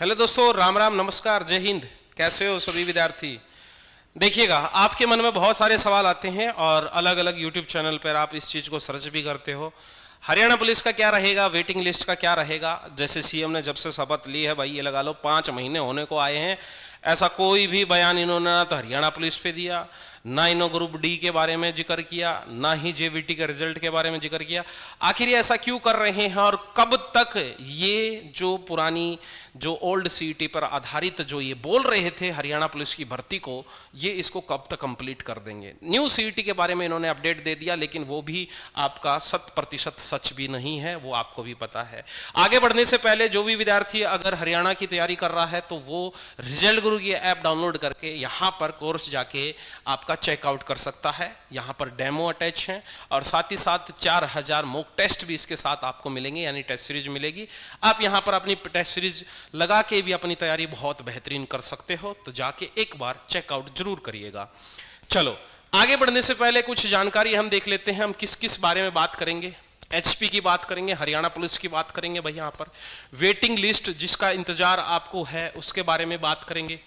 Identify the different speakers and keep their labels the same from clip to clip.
Speaker 1: Hello दोस्तों, राम राम, नमस्कार, जय हिंद। कैसे हो सभी विद्यार्थी? देखिएगा, आपके मन में बहुत सारे सवाल आते हैं और अलग अलग यूट्यूब चैनल पर आप इस चीज़ को सर्च भी करते हो। हरियाणा पुलिस का क्या रहेगा, वेटिंग लिस्ट का क्या रहेगा। जैसे सीएम ने जब से शपथ ली है भाई, ये लगा लो 5 महीने होने को आए हैं, ऐसा कोई भी बयान इन्होंने ना तो हरियाणा पुलिस पे दिया, ना इन्होंने ग्रुप डी के बारे में जिक्र किया, ना ही जेवीटी के रिजल्ट के बारे में जिक्र किया। आखिर ये ऐसा क्यों कर रहे हैं और कब तक ये जो पुरानी जो ओल्ड सीईटी पर आधारित जो ये बोल रहे थे हरियाणा पुलिस की भर्ती को, ये इसको कब तक कंप्लीट कर देंगे। न्यू सीईटी के बारे में इन्होंने अपडेट दे दिया, लेकिन वो भी आपका 100% सच भी नहीं है, वो आपको भी पता है। आगे बढ़ने से पहले जो भी विद्यार्थी अगर हरियाणा की तैयारी कर रहा है तो वो रिजल्ट गुरु की ऐप डाउनलोड करके यहाँ पर कोर्स जाके आपका चेकआउट कर सकता है। यहाँ पर डेमो अटैच है और साथ ही साथ 4000 मॉक टेस्ट भी इसके साथ आपको मिलेंगे, यानी टेस्ट सीरीज मिलेगी। आप यहाँ पर अपनी टेस्ट सीरीज लगा के भी अपनी तैयारी बहुत बेहतरीन कर सकते हो, तो जाके एक बार चेकआउट जरूर करिएगा। चलो आगे बढ़ने से पहले कुछ जानकारी हम देख लेते हैं। हम किस किस बारे में बात करेंगे। एचपी की बात करेंगे, हरियाणा पुलिस की बात करेंगे भाई, यहाँ पर वेटिंग लिस्ट जिसका इंतजार आपको है उसके बारे में बात करेंगे,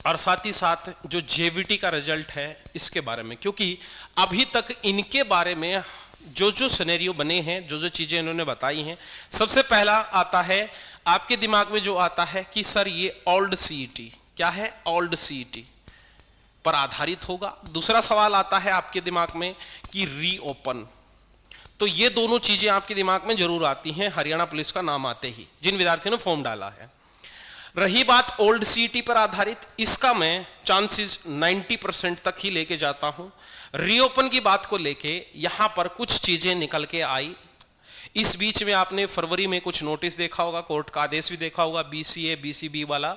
Speaker 1: और साथ ही साथ जो जेवीटी का रिजल्ट है इसके बारे में, क्योंकि अभी तक इनके बारे में जो जो सिनेरियो बने हैं, जो जो चीजें इन्होंने बताई हैं, सबसे पहला आता है आपके दिमाग में जो आता है कि सर ये ओल्ड सीईटी क्या है, ओल्ड सीईटी पर आधारित होगा। दूसरा सवाल आता है आपके दिमाग में कि रीओपन। तो ये दोनों चीजें आपके दिमाग में जरूर आती हैं हरियाणा पुलिस का नाम आते ही, जिन विद्यार्थियों ने फॉर्म डाला है। रही बात ओल्ड सीईटी पर आधारित, इसका मैं चांसेस 90% तक ही लेके जाता हूं। रीओपन की बात को लेके यहां पर कुछ चीजें निकल के आई। इस बीच में आपने फरवरी में कुछ नोटिस देखा होगा, कोर्ट का आदेश भी देखा होगा, बीसीए बीसीबी वाला।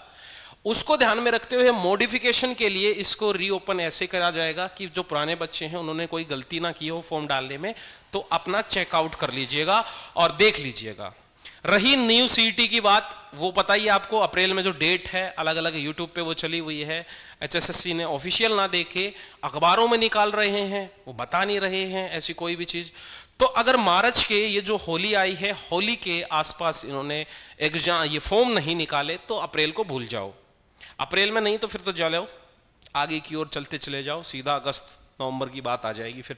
Speaker 1: उसको ध्यान में रखते हुए मॉडिफिकेशन के लिए इसको रीओपन ऐसे करा जाएगा कि जो पुराने बच्चे हैं उन्होंने कोई गलती ना की हो फॉर्म डालने में, तो अपना चेकआउट कर लीजिएगा और देख लीजिएगा। रही न्यू सीईटी की बात, वो पता ही आपको, अप्रैल में जो डेट है अलग अलग यूट्यूब पे वो चली हुई है। एचएसएससी ने ऑफिशियल ना देके अखबारों में निकाल रहे हैं, वो बता नहीं रहे हैं ऐसी कोई भी चीज। तो अगर मार्च के ये जो होली आई है, होली के आसपास इन्होंने एग्जाम ये फॉर्म नहीं निकाले तो अप्रैल को भूल जाओ। अप्रैल में नहीं तो फिर तो चलो आगे की ओर चलते चले जाओ, सीधा अगस्त नवंबर की बात आ जाएगी। फिर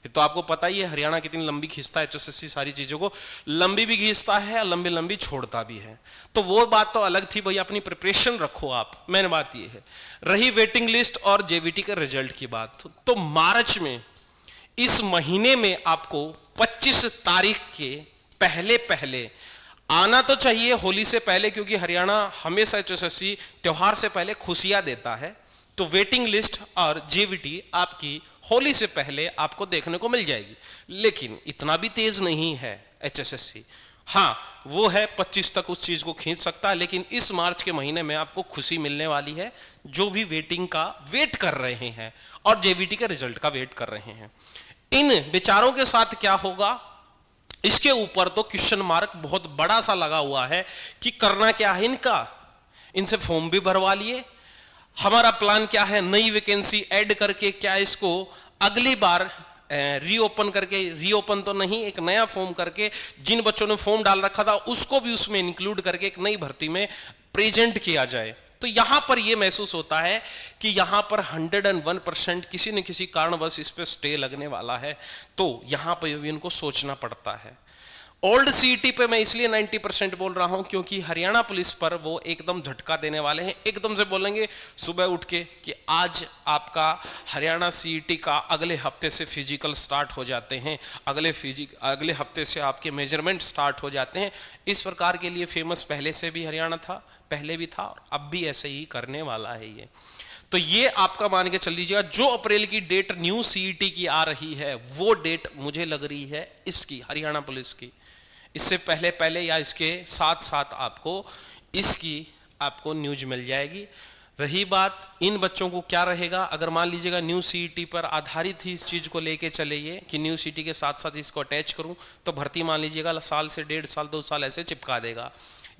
Speaker 1: तो आपको पता ही है हरियाणा कितनी लंबी खींचता है, एचएसएससी सारी चीजों को लंबी भी खींचता है, लंबी लंबी छोड़ता भी है। तो वो बात तो अलग थी भाई, अपनी प्रिपरेशन रखो आप, मैंने बात ये है। रही वेटिंग लिस्ट और जेवीटी के रिजल्ट की बात, तो मार्च में इस महीने में आपको 25 तारीख के पहले पहले आना तो चाहिए, होली से पहले, क्योंकि हरियाणा हमेशा एचएसएससी त्योहार से पहले खुशियां देता है। तो वेटिंग लिस्ट और जेवीटी आपकी होली से पहले आपको देखने को मिल जाएगी। लेकिन इतना भी तेज नहीं है एचएसएससी। हाँ, वो है 25 तक उस चीज को खींच सकता है, लेकिन इस मार्च के महीने में आपको खुशी मिलने वाली है जो भी वेटिंग का वेट कर रहे हैं और जेवीटी के रिजल्ट का वेट कर रहे हैं। इन विचारों के साथ क्या होगा, इसके ऊपर तो क्वेश्चन मार्क बहुत बड़ा सा लगा हुआ है कि करना क्या है इनका। इनसे फॉर्म भी भरवा लिए, हमारा प्लान क्या है, नई वैकेंसी ऐड करके क्या इसको अगली बार रीओपन करके, रीओपन तो नहीं, एक नया फॉर्म करके जिन बच्चों ने फॉर्म डाल रखा था उसको भी उसमें इंक्लूड करके एक नई भर्ती में प्रेजेंट किया जाए। तो यहां पर यह महसूस होता है कि यहां पर 101% किसी न किसी कारणवश इस पर स्टे लगने वाला है। तो यहां पर भी इनको सोचना पड़ता है। ओल्ड सीईटी पे मैं इसलिए 90% बोल रहा हूं क्योंकि हरियाणा पुलिस पर वो एकदम झटका देने वाले हैं। एकदम से बोलेंगे सुबह उठ के कि आज आपका हरियाणा सीईटी का अगले हफ्ते से फिजिकल स्टार्ट हो जाते हैं, अगले हफ्ते से आपके मेजरमेंट स्टार्ट हो जाते हैं। इस प्रकार के लिए फेमस पहले से भी हरियाणा था, पहले भी था और अब भी ऐसे ही करने वाला है ये। तो ये आपका मान के चल लीजिएगा, जो अप्रैल की डेट न्यू सीईटी की आ रही है वो डेट मुझे लग रही है इसकी, हरियाणा पुलिस की। इससे पहले पहले या इसके साथ साथ आपको इसकी आपको न्यूज मिल जाएगी। रही बात इन बच्चों को क्या रहेगा, अगर मान लीजिएगा न्यू सीईटी पर आधारित ही इस चीज को लेके चले ये कि न्यू सीईटी के साथ साथ इसको अटैच करूं, तो भर्ती मान लीजिएगा साल से 1.5 साल 2 साल ऐसे चिपका देगा।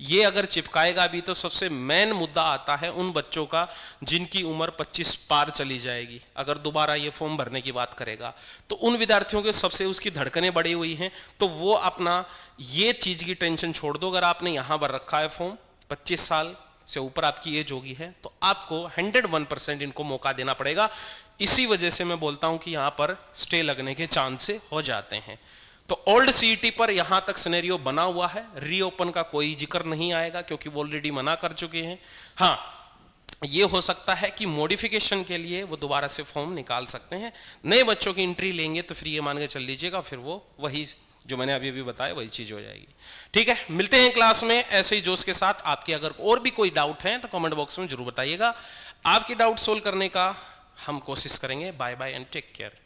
Speaker 1: ये अगर चिपकाएगा भी तो सबसे मेन मुद्दा आता है उन बच्चों का जिनकी उम्र 25 पार चली जाएगी। अगर दोबारा ये फॉर्म भरने की बात करेगा तो उन विद्यार्थियों के सबसे उसकी धड़कनें बढ़ी हुई हैं, तो वो अपना ये चीज की टेंशन छोड़ दो। अगर आपने यहां भर रखा है फॉर्म 25 साल से ऊपर आपकी एज होगी है तो आपको 101% इनको मौका देना पड़ेगा। इसी वजह से मैं बोलता हूं कि यहां पर स्टे लगने के चांस हो जाते हैं। तो ओल्ड सीईटी पर यहां तक सिनेरियो बना हुआ है, रीओपन का कोई जिक्र नहीं आएगा क्योंकि वो ऑलरेडी मना कर चुके हैं। हाँ, ये हो सकता है कि मॉडिफिकेशन के लिए वो दोबारा से फॉर्म निकाल सकते हैं। नए बच्चों की एंट्री लेंगे तो फिर ये मान के चल लीजिएगा, फिर वो वही जो मैंने अभी बताया वही चीज हो जाएगी। ठीक है, मिलते हैं क्लास में ऐसे ही जोश के साथ। आपके अगर और भी कोई डाउट है तो कमेंट बॉक्स में जरूर बताइएगा। आपके डाउट सोल्व करने का हम कोशिश करेंगे। Bye bye and take care.